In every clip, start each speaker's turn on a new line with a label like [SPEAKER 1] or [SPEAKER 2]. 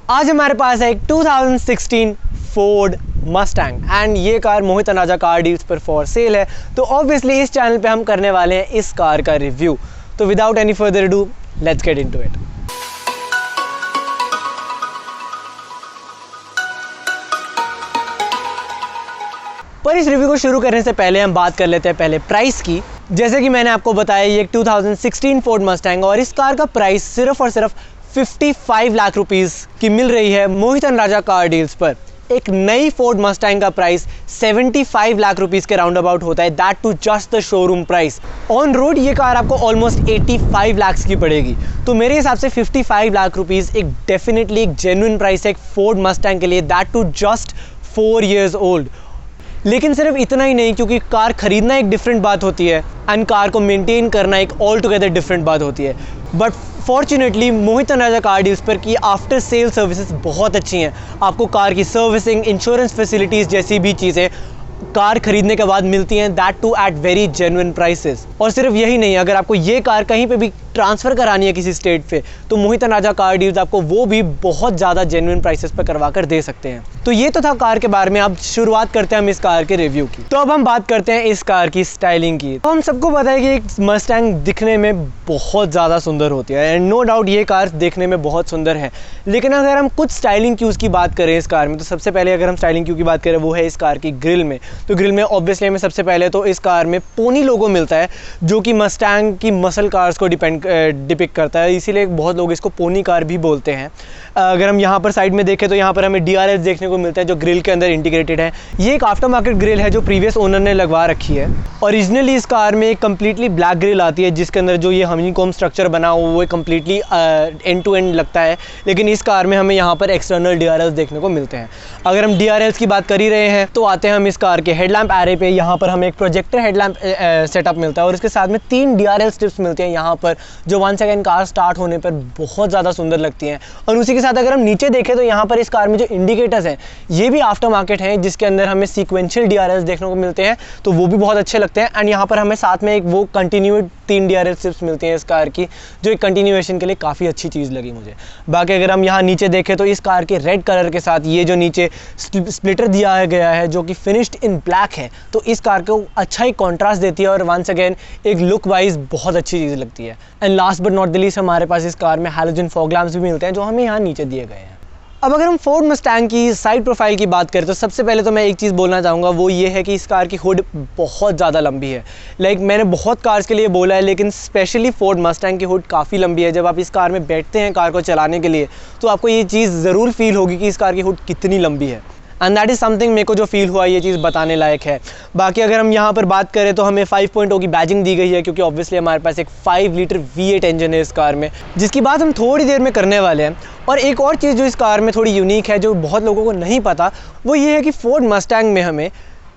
[SPEAKER 1] आज हमारे पास है एक 2016 फोर्ड मस्टैंग एंड ये कार मोहित अनाजा कार डील्स पर फॉर सेल है। तो ऑब्वियसली इस चैनल पे हम करने वाले हैं इस कार का रिव्यू। तो without any further ado let's get into it. पर इस रिव्यू को शुरू करने से पहले हम बात कर लेते हैं पहले प्राइस की। जैसे कि मैंने आपको बताया ये एक 2016 फोर्ड मस्टैंग और इस कार का प्राइस सिर्फ और सिर्फ 55 लाख रुपीस की मिल रही है मोहित अनाजा कार डील्स पर। एक नई फोर्ड मस्टैंग का प्राइस 75 लाख रुपीस के राउंड अबाउट होता है, that too just the showroom price. On road ये कार आपको ऑलमोस्ट 85 लाख की पड़ेगी। तो मेरे हिसाब से 55 लाख रुपीस एक डेफिनेटली एक जेन्युइन प्राइस है एक फोर्ड मस्टैंग के लिए, that too just 4 years old. लेकिन सिर्फ इतना ही नहीं, क्योंकि कार खरीदना एक डिफरेंट बात होती है एंड कार को मेंटेन करना एक ऑल टुगेदर डिफरेंट बात होती है। बट फॉर्चुनेटली मोहित अनाजा कार डील्स पर की आफ्टर सेल सर्विसेज बहुत अच्छी हैं। आपको कार की सर्विसिंग, इंश्योरेंस फैसिलिटीज़ जैसी भी चीज़ें कार खरीदने के बाद मिलती हैं, that too at very genuine prices. और सिर्फ यही नहीं, अगर आपको ये कार कहीं पे भी ट्रांसफ़र करानी है किसी स्टेट पे, तो मोहित अनाजा कार डील्स आपको वो भी बहुत ज़्यादा जेन्युइन प्राइसेस पर करवा कर दे सकते हैं। तो ये तो था कार के बारे में। अब शुरुआत करते हैं हम इस कार के रिव्यू की। तो अब हम बात करते हैं इस कार की स्टाइलिंग की। तो हम सबको पता है कि एक मस्टैंग दिखने में बहुत ज़्यादा सुंदर होती है एंड नो डाउट ये कार देखने में बहुत सुंदर है। लेकिन अगर हम कुछ स्टाइलिंग क्यूज़ की बात करें इस कार में, तो सबसे पहले अगर हम स्टाइलिंग क्यू की बात करें वो है इस कार की ग्रिल में। तो ग्रिल में ऑब्वियसली हमें सबसे पहले तो इस कार में पोनी लोगो मिलता है, जो कि मस्टैंग की मसल कार्स को डिपिक्ट करता है, इसीलिए बहुत लोग इसको पोनी कार भी बोलते हैं। अगर हम यहाँ पर साइड में देखें तो यहाँ पर हमें DRLs देखने को मिलता है जो ग्रिल के अंदर इंटीग्रेटेड है। ये एक आफ्टर मार्केट ग्रिल है जो प्रीवियस ओनर ने लगवा रखी है। ओरिजिनली इस कार में एक कम्प्लीटली ब्लैक ग्रिल आती है, जिसके अंदर जो ये हनीकॉम्ब स्ट्रक्चर बना हुआ वो कम्प्लीटली एंड टू एंड लगता है। लेकिन इस कार में हमें यहाँ पर एक्सटर्नल DRLs देखने को मिलते हैं। अगर हम DRLs की बात कर ही रहे हैं तो आते हैं हम इस कार के हेडलैम्प एरे पे। यहाँ पर हमें एक प्रोजेक्टर हेडलैम्प सेटअप मिलता है और इसके साथ में 3 DRL स्ट्रिप्स मिलती हैं यहाँ पर, जो 1 सेकेंड कार स्टार्ट होने पर बहुत ज़्यादा सुंदर लगती हैं। और उसी के साथ अगर हम नीचे देखें तो यहाँ पर इस कार में जो इंडिकेटर्स हैं ये भी आफ्टर मार्केट हैं, जिसके अंदर हमें सीक्वेंशियल DRLs देखने को मिलते हैं, तो वो भी बहुत अच्छे लगते हैं। एंड यहाँ पर हमें साथ में एक वो कंटिन्यूड 3 DRL स्ट्रिप्स मिलती हैं इस कार की, जो एक कंटिन्यूएशन के लिए काफ़ी अच्छी चीज़ लगी मुझे। बाकी अगर हम यहाँ नीचे देखें तो इस कार के रेड कलर के साथ ये जो नीचे स्प्लिटर दिया गया है जो कि फिनिश्ड इन ब्लैक है, तो इस कार को अच्छा ही कॉन्ट्रास्ट देती है और वंस अगेन एक लुक वाइज बहुत अच्छी चीज़ लगती है। And last but not the least हमारे पास इस कार में हैलोजन फॉग लैंप्स भी मिलते हैं, जो हमें यहाँ नीचे दिए गए हैं। अब अगर हम फोर्ड मस्टैंग की साइड प्रोफाइल की बात करें तो सबसे पहले तो मैं एक चीज़ बोलना चाहूँगा, वो ये है कि इस कार की हुड बहुत ज़्यादा लंबी है। मैंने बहुत कार्स के लिए बोला है, लेकिन स्पेशली फोर्ड मस्टैंग की हुड काफ़ी लंबी है। जब आप इस कार में बैठते हैं कार को चलाने के लिए, तो आपको ये चीज़ ज़रूर फील होगी कि इस कार की हुड कितनी लंबी है। एंड दैट इज़ समथिंग मेरे को जो फील हुआ ये चीज़ बताने लायक है। बाकी अगर हम यहाँ पर बात करें तो हमें 5.0 की बैजिंग दी गई है, क्योंकि ऑब्वियसली हमारे पास एक 5 लीटर V8 इंजन है इस कार में, जिसकी बात हम थोड़ी देर में करने वाले हैं। और एक और चीज़ जो इस कार में थोड़ी यूनिक है, जो बहुत लोगों को नहीं पता, वो ये है कि फोर्ड मस्टैंग में हमें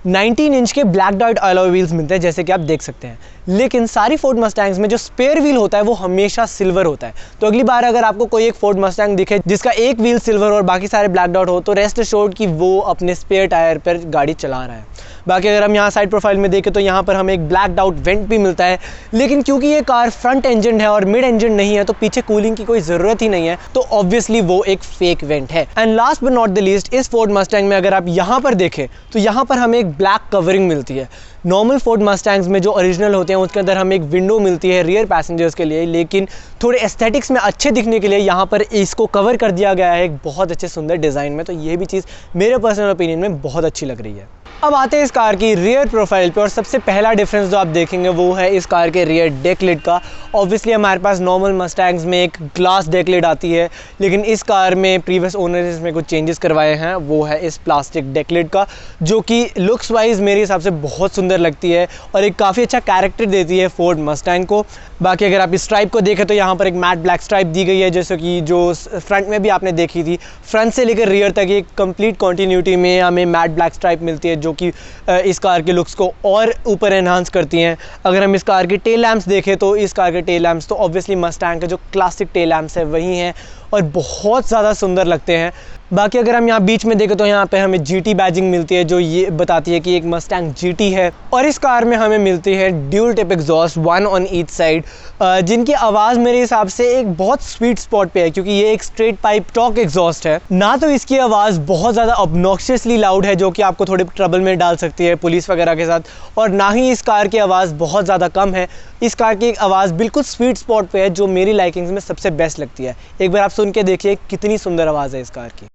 [SPEAKER 1] 19 इंच के ब्लैक डॉट अलॉय व्हील्स मिलते हैं, जैसे कि आप देख सकते हैं। लेकिन सारी फोर्ड मस्टैंग्स में जो स्पेयर व्हील होता है वो हमेशा सिल्वर होता है। तो अगली बार अगर आपको कोई एक फोर्ड मस्टैंग दिखे जिसका एक व्हील सिल्वर और बाकी सारे ब्लैक डॉट हो, तो रेस्ट एश्योर्ड कि वो अपने स्पेयर टायर पर गाड़ी चला रहा है। बाकी अगर हम यहाँ साइड प्रोफाइल में देखें तो यहाँ पर हमें एक ब्लैक आउट वेंट भी मिलता है, लेकिन क्योंकि ये कार फ्रंट इंजन है और मिड इंजन नहीं है, तो पीछे कूलिंग की कोई ज़रूरत ही नहीं है, तो ऑब्वियसली वो एक फेक वेंट है। And last but not the least, इस फोर्ड मस्टैंग में अगर आप यहाँ पर देखें तो यहाँ पर हमें एक ब्लैक कवरिंग मिलती है। नॉर्मल फोर्ड मस्टैंग्स में जो ओरिजिनल होते हैं उसके अंदर हमें एक विंडो मिलती है रियर पैसेंजर्स के लिए, लेकिन थोड़े एस्थेटिक्स में अच्छे दिखने के लिए यहाँ पर इसको कवर कर दिया गया है एक बहुत अच्छे सुंदर डिज़ाइन में। तो ये भी चीज़ मेरे पर्सनल ओपिनियन में बहुत अच्छी लग रही है। अब आते हैं इस कार की रियर प्रोफाइल पे, और सबसे पहला डिफरेंस जो आप देखेंगे वो है इस कार के रियर डेक लिड का। ऑब्वियसली हमारे पास नॉर्मल मस्टैंग्स में एक ग्लास डेक लिड आती है, लेकिन इस कार में प्रीवियस ओनर ने इसमें कुछ चेंजेस करवाए हैं, वो है इस प्लास्टिक डेक लिड का, जो कि लुक्स वाइज मेरे हिसाब से बहुत सुंदर लगती है और एक काफ़ी अच्छा कैरेक्टर देती है फोर्ड मस्टैंग को। बाकी अगर आप इस स्ट्राइप को देखें तो यहाँ पर एक मैट ब्लैक स्ट्राइप दी गई है, जैसे कि जो फ्रंट में भी आपने देखी थी। फ्रंट से लेकर रियर तक एक कंप्लीट कॉन्टीन्यूटी में हमें मैट ब्लैक स्ट्राइप मिलती है, जो कि इस कार के लुक्स को और ऊपर एनहांस करती हैं। अगर हम इस कार के टेल लैंप्स देखें तो इस कार के टेल लैंप्स तो ऑब्वियसली मस्टैंग के जो क्लासिक टेल लैंप्स है वही हैं, और बहुत ज़्यादा सुंदर लगते हैं। बाकी अगर हम यहाँ बीच में देखें तो यहाँ पे हमें GT बैजिंग मिलती है जो ये बताती है कि एक मस्टैंग GT है। और इस कार में हमें मिलती है dual tip exhaust, 1 on each side, जिनकी आवाज़ मेरे हिसाब से एक बहुत स्वीट स्पॉट पे है क्योंकि ये एक स्ट्रेट पाइप टॉक एग्जॉस्ट है। ना तो इसकी आवाज़ बहुत ज़्यादा ऑब्नॉक्शियसली लाउड है जो कि आपको थोड़े ट्रबल में डाल सकती है पुलिस वगैरह के साथ, और ना ही इस कार की आवाज़ बहुत ज़्यादा कम है। इस कार की आवाज़ बिल्कुल स्वीट स्पॉट पे है जो मेरी लाइकिंग्स में सबसे बेस्ट लगती है। एक बार आप सुन के देखिए कितनी सुंदर आवाज़ है इस कार की।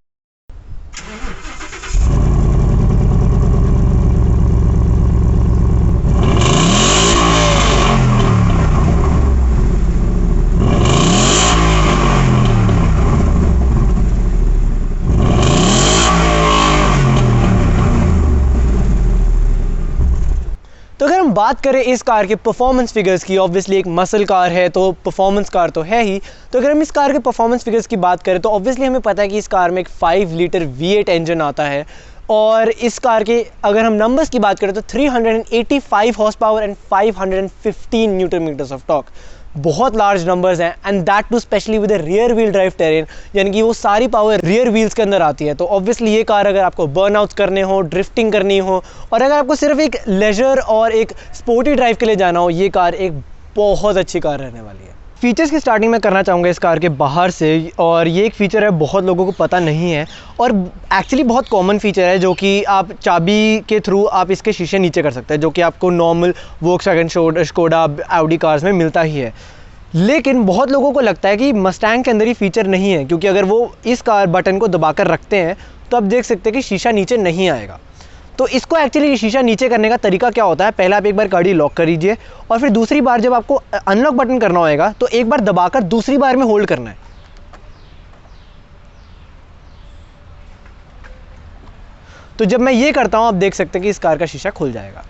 [SPEAKER 1] तो अगर हम बात करें इस कार के परफॉर्मेंस फिगर्स की, ऑब्वियसली एक मसल कार है तो परफॉर्मेंस कार तो है ही। तो अगर हम इस कार के परफॉर्मेंस फिगर्स की बात करें तो ऑब्वियसली हमें पता है कि इस कार में एक 5 लीटर V8 इंजन आता है, और इस कार के अगर हम नंबर्स की बात करें तो 385 horse power and 515 newton metres of torque, बहुत लार्ज नंबर्स हैं। And that too specially with rear wheel drive terrain, यानी कि वो सारी पावर रियर व्हील्स के अंदर आती है। तो ऑब्वियसली ये कार अगर आपको बर्नआउट्स करने हो, ड्रिफ्टिंग करनी हो, और अगर आपको सिर्फ एक लेजर और एक स्पोर्टी ड्राइव के लिए जाना हो, ये कार एक बहुत अच्छी कार रहने वाली है। फीचर्स की स्टार्टिंग में करना चाहूँगा इस कार के बाहर से, और ये एक फ़ीचर है बहुत लोगों को पता नहीं है और एक्चुअली बहुत कॉमन फीचर है जो कि आप चाबी के थ्रू आप इसके शीशे नीचे कर सकते हैं, जो कि आपको normal Volkswagen, Skoda, Audi cars में मिलता ही है। लेकिन बहुत लोगों को लगता है कि मस्टैंग के अंदर ये फीचर नहीं है, क्योंकि अगर वो इस कार बटन को दबाकर रखते हैं तो आप देख सकते हैं कि शीशा नीचे नहीं आएगा। तो इसको एक्चुअली शीशा नीचे करने का तरीका क्या होता है, पहले आप एक बार गाड़ी लॉक कर लीजिए और फिर दूसरी बार जब आपको अनलॉक बटन करना होगा तो एक बार दबाकर दूसरी बार में होल्ड करना है। तो जब मैं ये करता हूं आप देख सकते हैं कि इस कार का शीशा खुल जाएगा।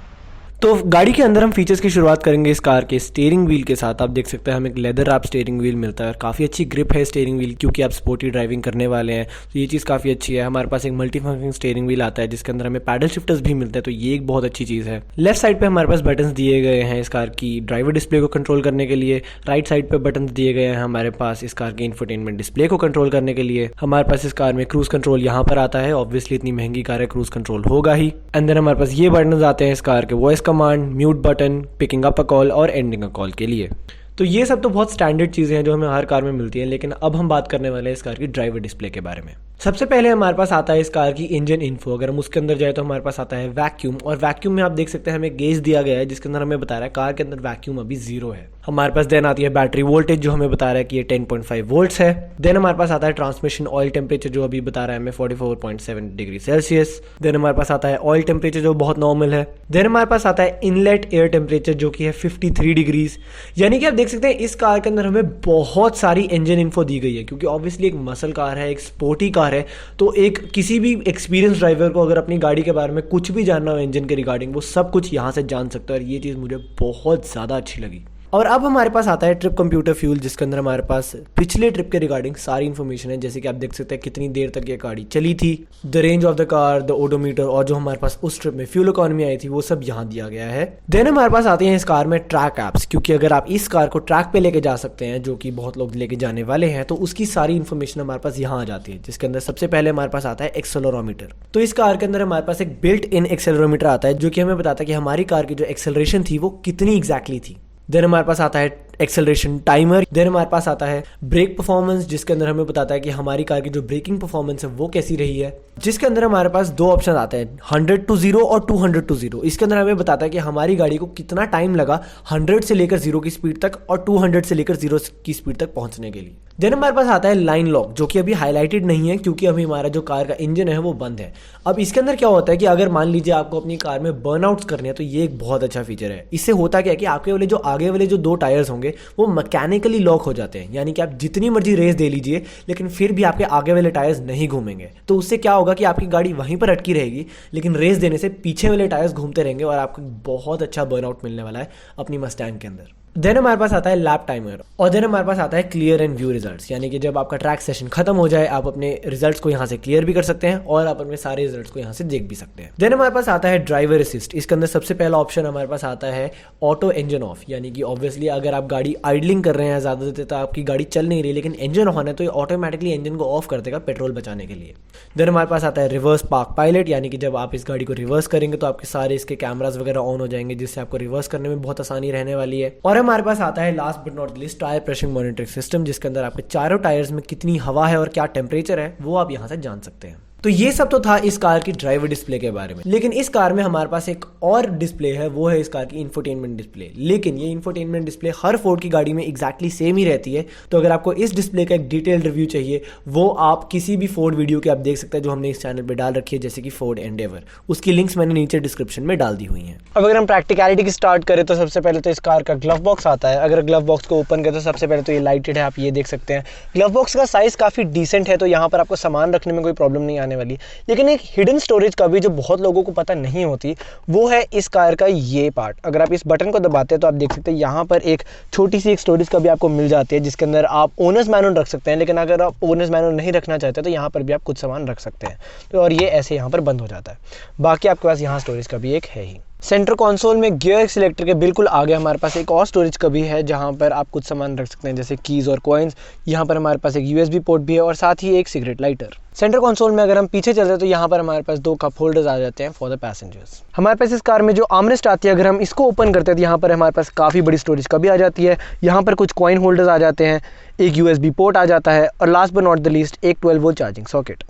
[SPEAKER 1] तो गाड़ी के अंदर हम फीचर्स की शुरुआत करेंगे इस कार के स्टीयरिंग व्हील के साथ। आप देख सकते हैं हमें एक लेदर रैप स्टीयरिंग व्हील मिलता है और काफ़ी अच्छी ग्रिप है स्टीयरिंग व्हील, क्योंकि आप स्पोर्टी ड्राइविंग करने वाले हैं तो ये चीज़ काफ़ी अच्छी है। हमारे पास एक मल्टी फंक्शनिंग स्टीयरिंग व्हील आता है जिसके अंदर हमें पैडल शिफ्टर्स भी मिलते हैं, तो ये एक बहुत अच्छी चीज़ है। लेफ्ट साइड पर हमारे पास बटन्स दिए गए हैं इस कार की ड्राइवर डिस्प्ले को कंट्रोल करने के लिए, राइट साइड पर बटन दिए गए हैं हमारे पास इस कार के इंफोटेनमेंट डिस्प्ले को कंट्रोल करने के लिए। हमारे पास इस कार में क्रूज कंट्रोल यहाँ पर आता है, ऑब्वियसली इतनी महंगी कार है क्रूज कंट्रोल होगा ही। एंड देन हमारे पास ये बटन आते हैं इस कार के voice command, mute button, picking up a call और एंडिंग अ कॉल के लिए। तो ये सब तो बहुत स्टैंडर्ड चीज़ें हैं जो हमें हर कार में मिलती हैं, लेकिन अब हम बात करने वाले हैं इस कार की ड्राइवर डिस्प्ले के बारे में। सबसे पहले हमारे पास आता है इस कार की इंजन इन्फो। अगर हम उसके अंदर जाए तो हमारे पास आता है वैक्यूम, और वैक्यूम में आप देख सकते हैं हमें गेज दिया गया है जिसके अंदर हमें बता रहा है कार के अंदर वैक्यूम अभी 0 है। हमारे पास देन आती है बैटरी वोल्टेज जो हमें बता रहा है कि ये 10.5 वोल्ट्स है। देन हमारे पास आता है ट्रांसमिशन ऑयल टेम्परेचर जो अभी बता रहा है हमें 44.7 डिग्री सेल्सियस। देन हमारे पास आता है ऑयल टेम्परेचर जो बहुत नॉर्मल है। देन हमारे पास आता है इनलेट एयर टेम्परेचर जो कि है 53 डिग्रीज। यानी कि आप देख सकते हैं इस कार के अंदर हमें बहुत सारी इंजन इन्फो दी गई है, क्योंकि ऑब्वियसली एक मसल कार है, एक स्पोर्टी कार है, तो एक किसी भी एक्सपीरियंस ड्राइवर को अगर अपनी गाड़ी के बारे में कुछ भी जानना हो इंजन के रिगार्डिंग, वो सब कुछ यहाँ से जान सकता है, और ये चीज़ मुझे बहुत ज़्यादा अच्छी लगी। और अब हमारे पास आता है ट्रिप कंप्यूटर फ्यूल, जिसके अंदर हमारे पास पिछले ट्रिप के रिगार्डिंग सारी इन्फॉर्मेशन है, जैसे कि आप देख सकते हैं कितनी देर तक ये गाड़ी चली थी, the range of the car, the odometer, और जो हमारे पास उस ट्रिप में फ्यूल इकोनॉमी आई थी वो सब यहाँ दिया गया है। देन हमारे पास आते हैं इस कार में ट्रैक एप्स, क्योंकि अगर आप इस कार को ट्रैक पे लेके जा सकते हैं, जो कि बहुत लोग लेके जाने वाले हैं, तो उसकी सारी इन्फॉर्मेशन हमारे पास यहाँ आ जाती है, जिसके अंदर सबसे पहले हमारे पास आता है एक्सेलरोमीटर। तो इस कार के अंदर हमारे पास एक बिल्ट इन एक्सेलरोमीटर आता है जो कि हमें बताता है कि हमारी कार की जो एक्सेलरेशन थी वो कितनी एग्जैक्टली थी। देन हमारे पास आता है एक्सेलरेशन टाइमर। देन हमारे पास आता है ब्रेक परफॉर्मेंस, जिसके अंदर हमें बताता है कि हमारी कार की जो ब्रेकिंग परफॉर्मेंस है वो कैसी रही है, जिसके अंदर हमारे पास 2 ऑप्शन आते हैं, 100 to 0 और 200 to 0। इसके अंदर हमें बताता है कि हमारी गाड़ी को कितना टाइम लगा 100 से लेकर 0 की स्पीड तक और 200 से लेकर 0 की स्पीड तक पहुंचने के लिए। देन हमारे पास आता है लाइन लॉक, जो कि अभी हाईलाइटेड नहीं है क्योंकि अभी हमारा जो कार का इंजन है वो बंद है। अब इसके अंदर क्या होता है कि अगर मान लीजिए आपको अपनी कार में बर्नआउट्स करने हैं, तो ये एक बहुत अच्छा फीचर है। इससे होता क्या है कि आपके वाले जो आगे वाले जो 2 टायर्स होंगे वो मैकेनिकली लॉक हो जाते हैं, यानी कि आप जितनी मर्जी रेस दे लीजिए लेकिन फिर भी आपके आगे वाले टायर्स नहीं घूमेंगे। तो उससे क्या होगा कि आपकी गाड़ी वहीं पर अटकी रहेगी, लेकिन रेस देने से पीछे वाले टायर्स घूमते रहेंगे और आपको बहुत अच्छा बर्नआउट मिलने वाला है अपनी मस्टैंग के अंदर। देन हमारे पास आता है लैप टाइमर, और देन हमारे पास आता है क्लियर एंड व्यू रिजल्ट्स, यानी कि जब आपका ट्रैक सेशन खत्म हो जाए आप अपने रिजल्ट्स को यहाँ से क्लियर भी कर सकते हैं और आप अपने सारे रिजल्ट्स को यहाँ से देख भी सकते हैं। देन हमारे पास आता है ड्राइवर असिस्ट। इसके अंदर सबसे पहला ऑप्शन हमारे पास आता है ऑटो इंजन ऑफ, यानी कि ऑब्वियसली अगर आप गाड़ी आइडलिंग कर रहे हैं ज़्यादा देर तक, आपकी गाड़ी चल नहीं रही लेकिन इंजन ऑन है, तो ये ऑटोमेटिकली इंजन को ऑफ कर देगा पेट्रोल बचाने के लिए। देन हमारे पास आता है रिवर्स पार्क पायलट, यानी कि जब आप इस गाड़ी को रिवर्स करेंगे तो आपके सारे इसके कैमरास वगैरह ऑन हो जाएंगे, जिससे आपको रिवर्स करने में बहुत आसानी रहने वाली है। और हमारे पास आता है last but not least tyre pressure monitoring system, जिसके अंदर आपके चारों टायर्स में कितनी हवा है और क्या टेम्परेचर है वो आप यहां से जान सकते हैं। तो ये सब तो था इस कार की ड्राइवर डिस्प्ले के बारे में, लेकिन इस कार में हमारे पास एक और डिस्प्ले है, वो है इस कार की इंफोटेनमेंट डिस्प्ले। लेकिन ये इंफोटेनमेंट डिस्प्ले हर फोर्ड की गाड़ी में एग्जैक्टली सेम ही रहती है। तो अगर आपको इस डिस्प्ले का एक डिटेल्ड रिव्यू चाहिए, वो आप किसी भी फोर्ड वीडियो के आप देख सकते हैं जो हमने इस चैनल पर डाल रखी है, जैसे कि फोर्ड एंडेवर, उसकी लिंक्स मैंने नीचे डिस्क्रिप्शन में डाल दी हुई हैं। अब अगर हम प्रैक्टिकलिटी की स्टार्ट करें तो सबसे पहले तो इस कार का ग्लव बॉक्स आता है। अगर ग्लव बॉक्स को ओपन करें तो सबसे पहले तो ये लाइटेड है, आप ये देख सकते हैं। ग्लव बॉक्स का साइज काफ़ी डिसेंट है, तो यहाँ पर आपको सामान रखने में कोई प्रॉब्लम नहीं आने वाली। लेकिन एक हिडन स्टोरेज का भी जो बहुत लोगों को पता नहीं होती, वो है इस कार का ये पार्ट। अगर आप इस बटन को दबाते हैं तो आप देख सकते हैं यहाँ पर एक छोटी सी एक स्टोरेज का भी आपको मिल जाती है, जिसके अंदर आप ओनर्स मैनुअल रख सकते हैं। लेकिन अगर आप ओनर्स मैनुअल नहीं रखना चाहते तो यहाँ पर भी आप कुछ सामान रख सकते हैं, तो और ये ऐसे यहाँ पर बंद हो जाता है। बाकी आपके पास यहाँ स्टोरेज का भी एक है ही। सेंटर कंसोल में गियर सिलेक्टर के बिल्कुल आगे हमारे पास एक और स्टोरेज का भी है, जहाँ पर आप कुछ सामान रख सकते हैं जैसे कीज़ और कॉइन्स। यहाँ पर हमारे पास एक USB पोर्ट भी है और साथ ही एक सिगरेट लाइटर। सेंटर कंसोल में अगर हम पीछे चलते हैं तो यहाँ पर हमारे पास 2 कप होल्डर्स आ जाते हैं फॉर द पैसेंजर्स। हमारे पास इस कार में जो आर्मरेस्ट आती है, अगर हम इसको ओपन करते हैं तो यहाँ पर हमारे पास काफ़ी बड़ी स्टोरेज का भी आ जाती है। यहाँ पर कुछ कॉइन होल्डर्स आ जाते हैं, एक USB पोर्ट आ जाता है और last but not the least एक 12 वोल्ट चार्जिंग सॉकेट।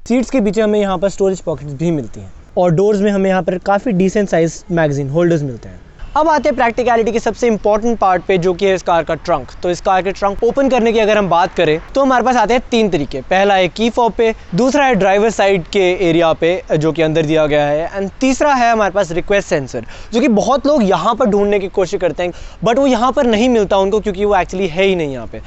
[SPEAKER 1] सीट्स के पीछे हमें यहाँ पर स्टोरेज पॉकेट्स भी मिलती हैं और डोर्स में हमें यहाँ पर काफ़ी डिसेंट साइज मैगजीन होल्डर्स मिलते हैं। अब आते हैं प्रैक्टिकलिटी के सबसे इंपॉर्टेंट पार्ट पे, जो कि है इस कार का ट्रंक। तो इस कार के ट्रंक ओपन करने की अगर हम बात करें तो हमारे पास आते हैं 3 तरीके। पहला है की फॉब पे, दूसरा है ड्राइवर साइड के एरिया पे जो कि अंदर दिया गया है, एंड तीसरा है हमारे पास रिक्वेस्ट सेंसर, जो कि बहुत लोग यहाँ पर ढूंढने की कोशिश करते हैं बट वो यहाँ पर नहीं मिलता उनको, क्योंकि वो एक्चुअली है ही नहीं यहाँ पे।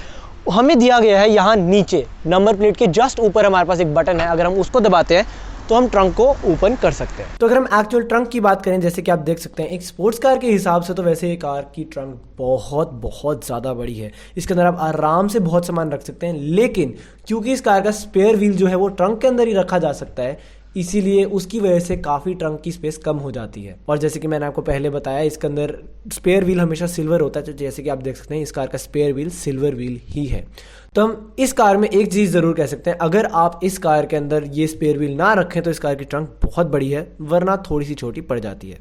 [SPEAKER 1] हमें दिया गया है यहाँ नीचे नंबर प्लेट के जस्ट ऊपर हमारे पास एक बटन है, अगर हम उसको दबाते हैं तो हम ट्रंक को ओपन कर सकते हैं। तो अगर हम एक्चुअल ट्रंक की बात करें, जैसे कि आप देख सकते हैं एक स्पोर्ट्स कार के हिसाब से तो वैसे ये कार की ट्रंक बहुत ज़्यादा बड़ी है। इसके अंदर आप आराम से बहुत सामान रख सकते हैं, लेकिन क्योंकि इस कार का स्पेयर व्हील जो है वो ट्रंक के अंदर ही रखा जा सकता है, इसीलिए उसकी वजह से काफ़ी ट्रंक की स्पेस कम हो जाती है। और जैसे कि मैंने आपको पहले बताया, इसके अंदर स्पेयर व्हील हमेशा सिल्वर होता है, तो जैसे कि आप देख सकते हैं इस कार का स्पेयर व्हील सिल्वर व्हील ही है। तो हम इस कार में एक चीज़ ज़रूर कह सकते हैं, अगर आप इस कार के अंदर ये स्पेयर व्हील ना रखें तो इस कार की ट्रंक बहुत बड़ी है, वरना थोड़ी सी छोटी पड़ जाती है।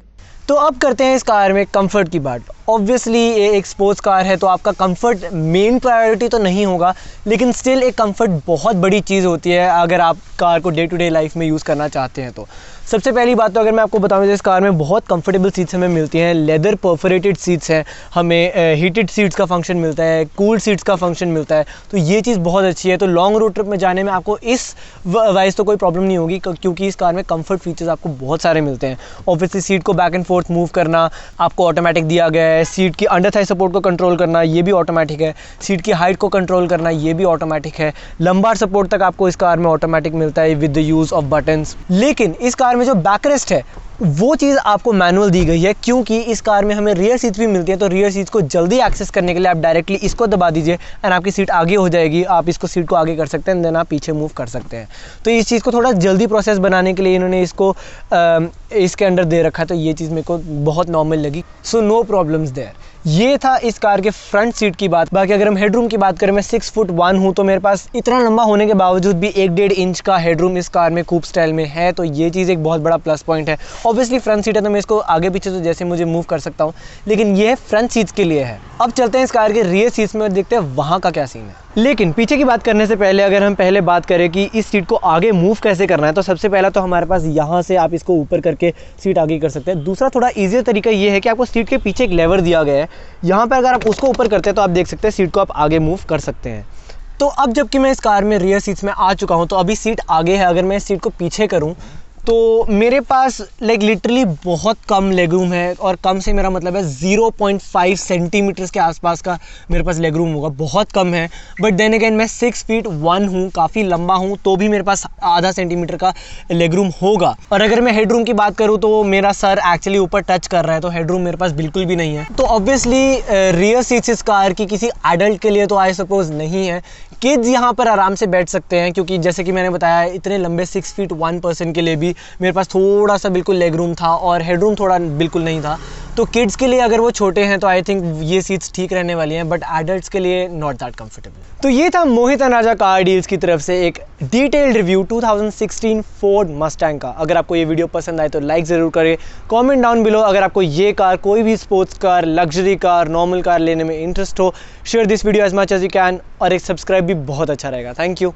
[SPEAKER 1] तो अब करते हैं इस कार में कंफर्ट की बात। ऑब्वियसली ये एक स्पोर्ट्स कार है तो आपका कंफर्ट मेन प्रायोरिटी तो नहीं होगा, लेकिन स्टिल एक कंफर्ट बहुत बड़ी चीज़ होती है अगर आप कार को डे टू डे लाइफ में यूज़ करना चाहते हैं। तो सबसे पहली बात तो अगर मैं आपको बताऊं तो इस कार में बहुत कंफर्टेबल सीट्स हमें मिलती हैं, लेदर परफोरेटेड सीट्स हैं, हमें हीटेड सीट्स का फंक्शन मिलता है, कूल सीट्स का फंक्शन मिलता है, तो ये चीज़ बहुत अच्छी है। तो लॉन्ग रोड ट्रिप में जाने में आपको इस वाइज तो कोई प्रॉब्लम नहीं होगी, क्योंकि इस कार में कंफर्ट फीचर्स आपको बहुत सारे मिलते हैं। ऑब्वियसली सीट को बैक एंड फोर्थ मूव करना आपको ऑटोमेटिक दिया गया है, सीट की अंडर थाई सपोर्ट को कंट्रोल करना ये भी ऑटोमेटिक है, सीट की हाइट को कंट्रोल करना ये भी ऑटोमेटिक है, लंबार सपोर्ट तक आपको इस कार में ऑटोमेटिक मिलता है with the use of buttons. लेकिन इस कार में जो बैकरेस्ट है वो चीज़ आपको मैनुअल दी गई है, क्योंकि इस कार में हमें रियर सीट्स भी मिलती है। तो रियर सीट्स को जल्दी एक्सेस करने के लिए आप डायरेक्टली इसको दबा दीजिए एंड आपकी सीट आगे हो जाएगी, आप इसको सीट को आगे कर सकते हैं, देन आप पीछे मूव कर सकते हैं। तो इस चीज़ को थोड़ा जल्दी प्रोसेस बनाने के लिए इन्होंने इसको इसके अंदर दे रखा है, तो ये चीज़ मेरे को बहुत नॉर्मल लगी। So no problems there. ये था इस कार के फ्रंट सीट की बात। बाकी अगर हम हेडरूम की बात करें, मैं 6 फुट 1 हूँ, तो मेरे पास इतना लंबा होने के बावजूद भी 1-1.5 इंच का हेडरूम इस कार में कूप स्टाइल में है, तो ये चीज़ एक बहुत बड़ा प्लस पॉइंट है। ऑब्वियसली फ्रंट सीट है तो मैं इसको आगे पीछे तो जैसे मुझे मूव कर सकता हूँ, लेकिन ये फ्रंट सीट्स के लिए है। अब चलते हैं इस कार के रियर सीट्स में और देखते हैं वहाँ का क्या सीन है। लेकिन पीछे की बात करने से पहले अगर हम पहले बात करें कि इस सीट को आगे मूव कैसे करना है, तो सबसे पहला तो हमारे पास यहाँ से आप इसको ऊपर करके सीट आगे कर सकते हैं। दूसरा थोड़ा ईजियर तरीका ये है कि आपको सीट के पीछे एक लेवर दिया गया है, यहाँ पर अगर आप उसको ऊपर करते हैं तो आप देख सकते हैं सीट को आप आगे मूव कर सकते हैं। तो अब जबकि मैं इस कार में रियर सीट्स में आ चुका हूँ, तो अभी सीट आगे है, अगर मैं इस सीट को पीछे करूँ तो मेरे पास लाइक लिटरली बहुत कम लेग रूम है, और कम से मेरा मतलब है 0.5 सेंटीमीटर्स के आसपास का मेरे पास लेग रूम होगा, बहुत कम है। बट देन अगेन मैं 6 फीट 1 हूँ, काफ़ी लंबा हूँ, तो भी मेरे पास आधा सेंटीमीटर का लेग रूम होगा। और अगर मैं हेड रूम की बात करूँ तो मेरा सर एक्चुअली ऊपर टच कर रहा है, तो हेड रूम मेरे पास बिल्कुल भी नहीं है। तो ऑब्वियसली रियर सीट्स इस कार की किसी एडल्ट के लिए तो आई सपोज नहीं है। किड्स यहाँ पर आराम से बैठ सकते हैं, क्योंकि जैसे कि मैंने बताया इतने लंबे 6 फीट 1 पर्सन के लिए भी मेरे पास थोड़ा सा बिल्कुल लेग रूम था और हेड रूम थोड़ा बिल्कुल नहीं था। तो किड्स के लिए अगर वो छोटे हैं तो आई थिंक ये सीट्स ठीक रहने वाली हैं, बट एडल्ट्स के लिए नॉट दैट कंफर्टेबल। तो ये था मोहित अनाजा कार डील्स की तरफ से एक डिटेल्ड रिव्यू 2016 फोर्ड मस्टैंग का। अगर आपको ये वीडियो पसंद आए तो लाइक ज़रूर करें, कमेंट डाउन बिलो अगर आपको ये कार, कोई भी sports car, luxury car, normal car लेने में इंटरेस्ट हो। Share this video as much as you can, और एक सब्सक्राइब भी बहुत अच्छा रहेगा। Thank you.